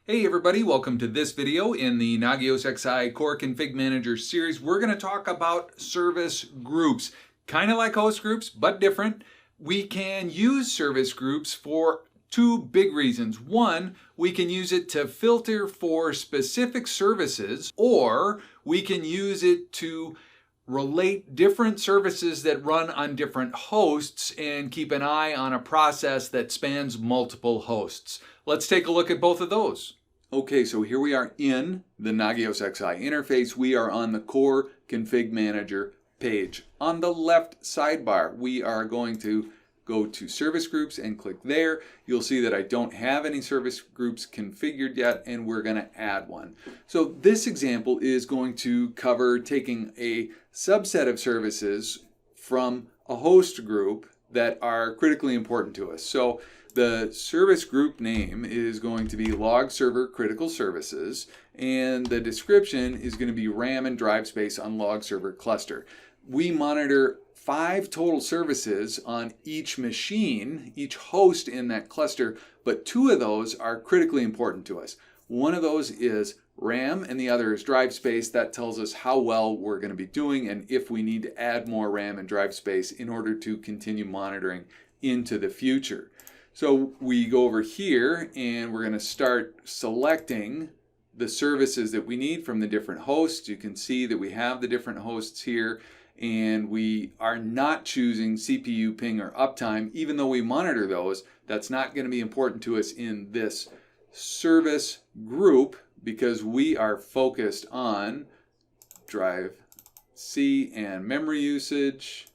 Hey everybody, welcome to this video in the Nagios XI Core Config Manager series. We're going to talk about service groups, kind of like host groups, but different. We can use service groups for two big reasons. One, we can use it to filter for specific services, or we can use it to relate different services that run on different hosts and keep an eye on a process that spans multiple hosts. Let's take a look at both of those. Okay, so here we are in the Nagios XI interface. We are on the Core Config Manager page. On the left sidebar, we are going to go to Service Groups and click there. You'll see that I don't have any service groups configured yet, and we're going to add one. So this example is going to cover taking a subset of services from a host group that are critically important to us. So the service group name is going to be Log Server Critical Services, and the description is going to be RAM and drive space on Log Server Cluster. We monitor 5 total services on each machine, each host in that cluster, but 2 of those are critically important to us. One of those is RAM and the other is drive space. That tells us how well we're going to be doing and if we need to add more RAM and drive space in order to continue monitoring into the future. So we go over here and we're going to start selecting the services that we need from the different hosts. You can see that we have the different hosts here, and we are not choosing CPU ping or uptime. Even though we monitor those, that's not going to be important to us in this service group because we are focused on drive C and memory usage.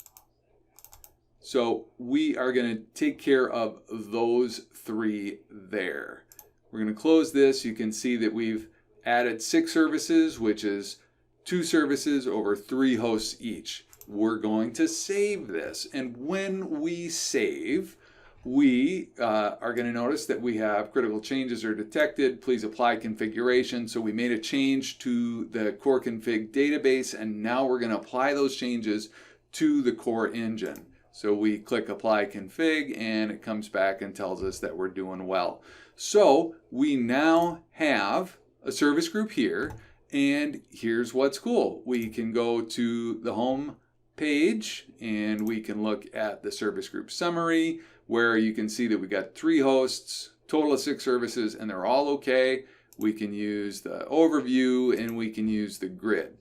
So we are going to take care of those 3 there. We're going to close this. You can see that we've added 6 services, which is 2 services over 3 hosts each. We're going to save this. And when we save, we are going to notice that we have critical changes are detected. Please apply configuration. So we made a change to the core config database, and now we're going to apply those changes to the core engine. So we click apply config and it comes back and tells us that we're doing well. So we now have a service group here, and here's what's cool. We can go to the home page and we can look at the service group summary where you can see that we got 3 hosts, total of 6 services, and they're all okay. We can use the overview and we can use the grid.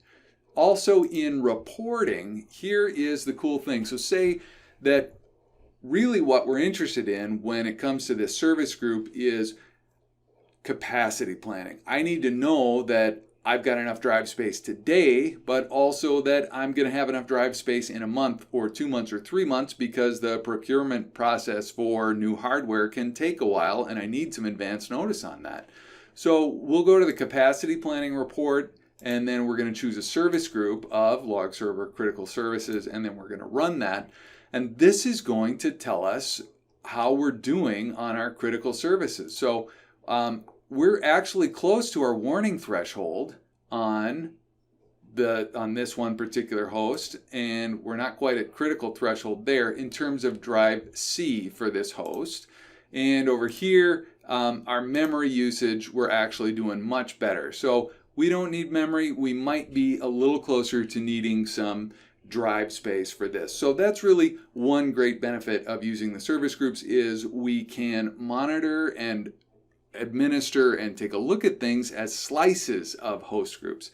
Also in reporting, here is the cool thing. So say that really what we're interested in when it comes to this service group is capacity planning. I need to know that I've got enough drive space today, but also that I'm going to have enough drive space in a month or 2 months or 3 months because the procurement process for new hardware can take a while and I need some advance notice on that. So we'll go to the capacity planning report, and then we're going to choose a service group of Log Server Critical Services, and then we're going to run that. And this is going to tell us how we're doing on our critical services. So we're actually close to our warning threshold on this one particular host, and we're not quite at critical threshold there in terms of drive C for this host. And over here, our memory usage, we're actually doing much better. So we don't need memory. We might be a little closer to needing some drive space for this. So that's really one great benefit of using the service groups is we can monitor and administer and take a look at things as slices of host groups.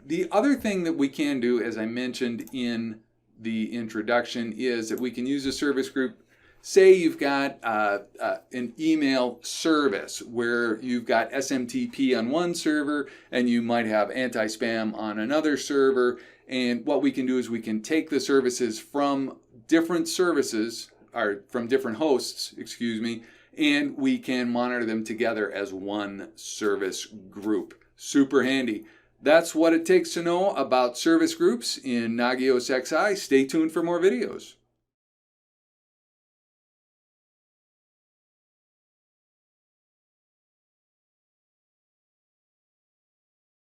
The other thing that we can do, as I mentioned in the introduction, is that we can use a service group. Say you've got an email service where you've got SMTP on one server and you might have anti-spam on another server. And what we can do is we can take the services from different services, or from different hosts, excuse me, and we can monitor them together as one service group. Super handy. That's what it takes to know about service groups in Nagios XI. Stay tuned for more videos.